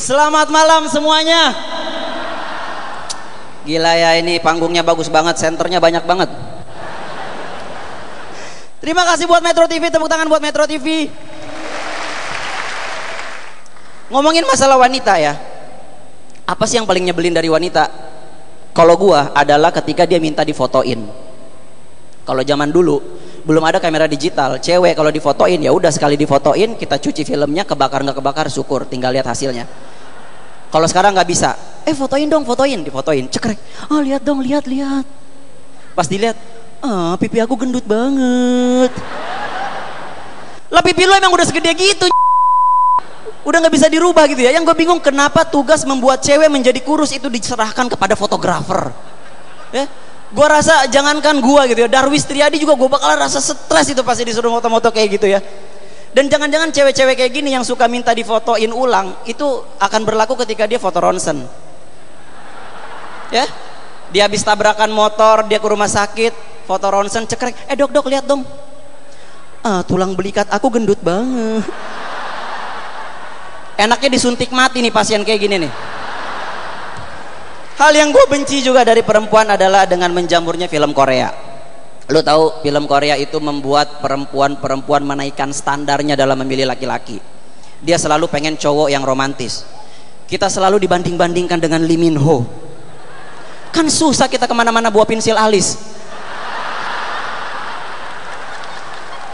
Selamat malam semuanya. Gila ya, ini panggungnya bagus banget, senternya banyak banget. Terima kasih buat Metro TV, tepuk tangan buat Metro TV. Ngomongin masalah wanita ya, apa sih yang paling nyebelin dari wanita? Kalau gua adalah ketika dia minta difotoin. Kalau zaman dulu belum ada kamera digital, cewek kalau difotoin ya udah sekali difotoin, kita cuci filmnya, kebakar nggak kebakar syukur, tinggal lihat hasilnya. Kalau sekarang nggak bisa, fotoin dong, fotoin, difotoin, cekrek, lihat dong, lihat. Pas dilihat, pipi aku gendut banget. Lah pipi lo emang udah segede gitu, udah nggak bisa dirubah gitu ya. Yang gue bingung kenapa tugas membuat cewek menjadi kurus itu diserahkan kepada fotografer. Ya, gue rasa jangankan gue gitu ya, Darwis Triadi juga gue bakalan rasa stres itu pasti disuruh foto-foto kayak gitu ya. Dan jangan-jangan cewek-cewek kayak gini yang suka minta difotoin ulang itu akan berlaku ketika dia foto ronsen. Ya, dia habis tabrakan motor, dia ke rumah sakit, foto ronsen, cekrek, dok lihat dong, tulang belikat aku gendut banget. Enaknya disuntik mati nih pasien kayak gini nih. Hal yang gue benci juga dari perempuan adalah dengan menjamurnya film Korea. Lo tahu film Korea itu membuat perempuan menaikkan standarnya dalam memilih laki-laki. Dia selalu pengen cowok yang romantis. Kita selalu dibanding-bandingkan dengan Lee Min Ho. Kan susah kita kemana-mana bawa pensil alis.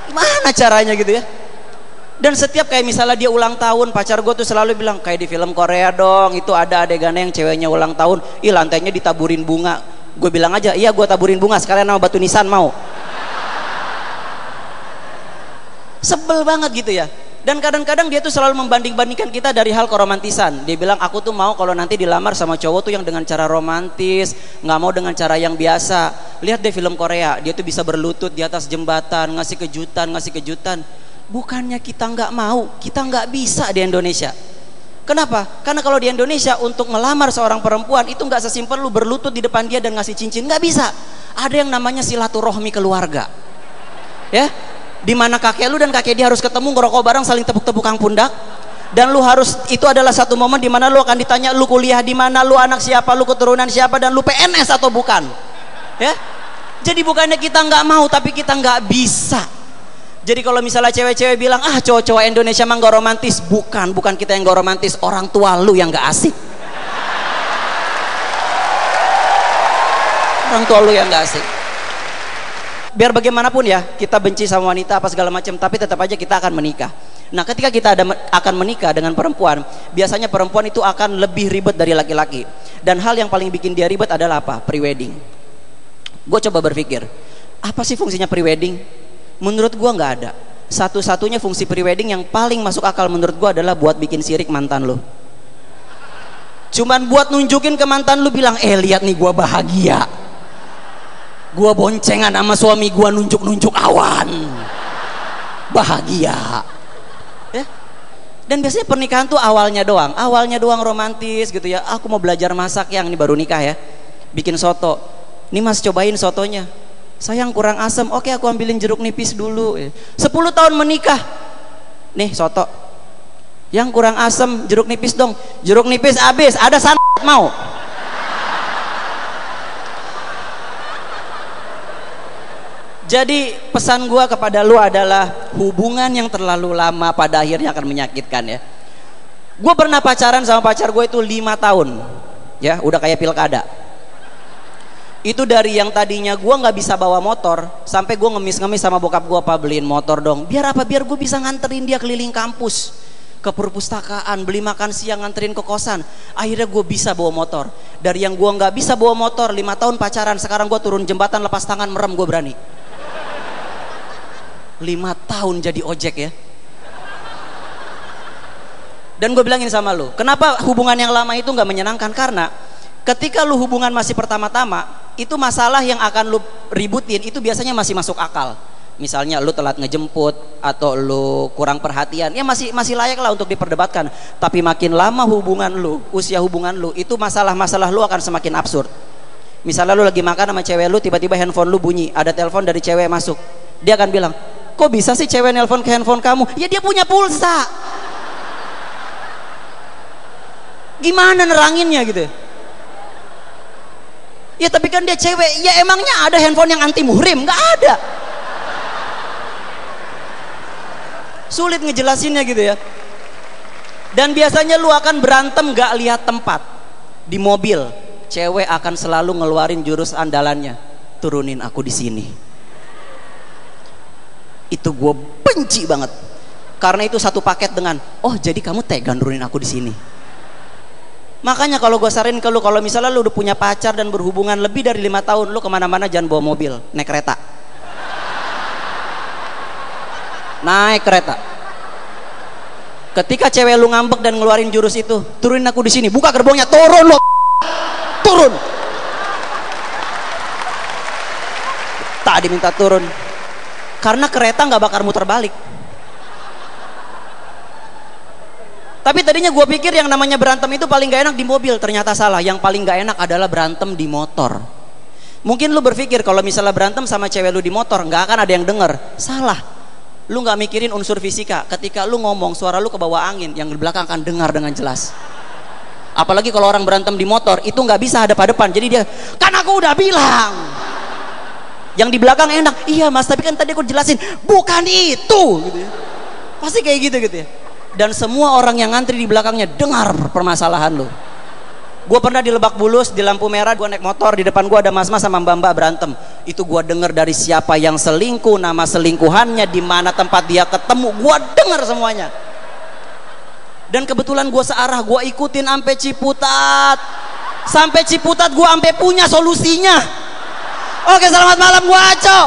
Gimana caranya gitu ya? Dan setiap kayak misalnya dia ulang tahun, pacar gue tuh selalu bilang kayak di film Korea dong, itu ada adegannya yang ceweknya ulang tahun, lantainya ditaburin bunga. Gue bilang aja, iya gue taburin bunga sekalian sama batu nisan, mau? Sebel banget gitu ya. Dan kadang-kadang dia tuh selalu membanding-bandingkan kita dari hal keromantisan. Dia bilang, aku tuh mau kalau nanti dilamar sama cowok tuh yang dengan cara romantis, nggak mau dengan cara yang biasa. Lihat deh film Korea, dia tuh bisa berlutut di atas jembatan, ngasih kejutan. Bukannya kita nggak mau, kita nggak bisa di Indonesia. Kenapa? Karena kalau di Indonesia untuk melamar seorang perempuan itu nggak sesimpel lu berlutut di depan dia dan ngasih cincin, nggak bisa. Ada yang namanya silaturahmi keluarga, ya, dimana kakek lu dan kakek dia harus ketemu, ngerokok bareng, saling tepuk-tepukan pundak. Dan lu harus, itu adalah satu momen dimana lu akan ditanya, lu kuliah di mana, lu anak siapa, lu keturunan siapa, dan lu PNS atau bukan, ya. Jadi bukannya kita nggak mau, tapi kita nggak bisa. Jadi kalau misalnya cewek-cewek bilang, cowok-cowok Indonesia mah gak romantis, bukan kita yang gak romantis, orang tua lu yang gak asik. Orang tua lu yang gak asik. Biar bagaimanapun ya, kita benci sama wanita apa segala macam, tapi tetap aja kita akan menikah. Nah, ketika kita akan menikah dengan perempuan, biasanya perempuan itu akan lebih ribet dari laki-laki. Dan hal yang paling bikin dia ribet adalah apa? Pre-wedding. Gue coba berpikir, apa sih fungsinya pre-wedding? Menurut gua nggak ada. Satu-satunya fungsi pre-wedding yang paling masuk akal menurut gua adalah buat bikin sirik mantan lo. Cuman buat nunjukin ke mantan lu, bilang, lihat nih gua bahagia, gua boncengan sama suami gua, nunjuk-nunjuk awan, bahagia. Ya? Dan biasanya pernikahan tuh awalnya doang romantis gitu ya. Aku mau belajar masak, yang ini baru nikah ya, bikin soto. Nih mas, cobain sotonya. Sayang kurang asam, oke aku ambilin jeruk nipis dulu. 10 tahun menikah, nih soto, yang kurang asam jeruk nipis dong. Jeruk nipis habis, ada mau. Jadi pesan gua kepada lu adalah, hubungan yang terlalu lama pada akhirnya akan menyakitkan ya. Gua pernah pacaran sama pacar gue itu 5 tahun ya, udah kayak pilkada. Itu dari yang tadinya gue nggak bisa bawa motor, sampai gue ngemis-ngemis sama bokap gue, apa beliin motor dong. Biar apa? Biar gue bisa nganterin dia keliling kampus, ke perpustakaan, beli makan siang, nganterin ke kosan. Akhirnya gue bisa bawa motor. Dari yang gue nggak bisa bawa motor 5 tahun pacaran, sekarang gue turun jembatan lepas tangan merem gue berani. 5 tahun jadi ojek ya. Dan gue bilangin sama lu, kenapa hubungan yang lama itu nggak menyenangkan? Karena ketika lu hubungan masih pertama-tama, itu masalah yang akan lu ributin itu biasanya masih masuk akal. Misalnya lu telat ngejemput atau lu kurang perhatian, ya masih layak lah untuk diperdebatkan. Tapi makin lama hubungan lu, usia hubungan lu, itu masalah-masalah lu akan semakin absurd. Misalnya lu lagi makan sama cewek lu, tiba-tiba handphone lu bunyi, ada telepon dari cewek masuk. Dia akan bilang, kok bisa sih cewek nelpon ke handphone kamu? Ya dia punya pulsa. Gimana neranginnya gitu? Ya tapi kan dia cewek. Ya emangnya ada handphone yang anti muhrim? Nggak ada. Sulit ngejelasinnya gitu ya. Dan biasanya lu akan berantem gak lihat tempat. Di mobil, cewek akan selalu ngeluarin jurus andalannya. Turunin aku di sini. Itu gue benci banget. Karena itu satu paket dengan, oh jadi kamu tega nurunin aku di sini. Makanya kalau gue saranin ke lu, kalau misalnya lu udah punya pacar dan berhubungan lebih dari 5 tahun, lu kemana-mana jangan bawa mobil, naik kereta. Naik kereta. Ketika cewek lu ngambek dan ngeluarin jurus itu, turunin aku di sini, buka gerbongnya, turun lo, turun. Tak diminta turun, karena kereta nggak bakal muter balik. Tapi tadinya gue pikir yang namanya berantem itu paling gak enak di mobil, ternyata salah. Yang paling gak enak adalah berantem di motor. Mungkin lu berpikir kalau misalnya berantem sama cewek lu di motor nggak akan ada yang denger. Salah. Lu nggak mikirin unsur fisika. Ketika lu ngomong, suara lu ke bawah angin, yang di belakang akan dengar dengan jelas. Apalagi kalau orang berantem di motor, itu nggak bisa hadap-hadapan. Jadi dia, kan aku udah bilang. Yang di belakang enak, iya mas, tapi kan tadi aku jelasin, bukan itu. Gitu ya. Pasti kayak gitu ya. Dan semua orang yang ngantri di belakangnya dengar permasalahan lu. Gue pernah di Lebak Bulus, di lampu merah, gue naik motor, di depan gue ada mas-mas sama mbak-mbak berantem. Itu gue denger dari siapa yang selingkuh, nama selingkuhannya, di mana tempat dia ketemu, gue denger semuanya. Dan kebetulan gue searah, gue ikutin sampai Ciputat. Sampai Ciputat gue sampai punya solusinya. Oke, selamat malam, gue Aco.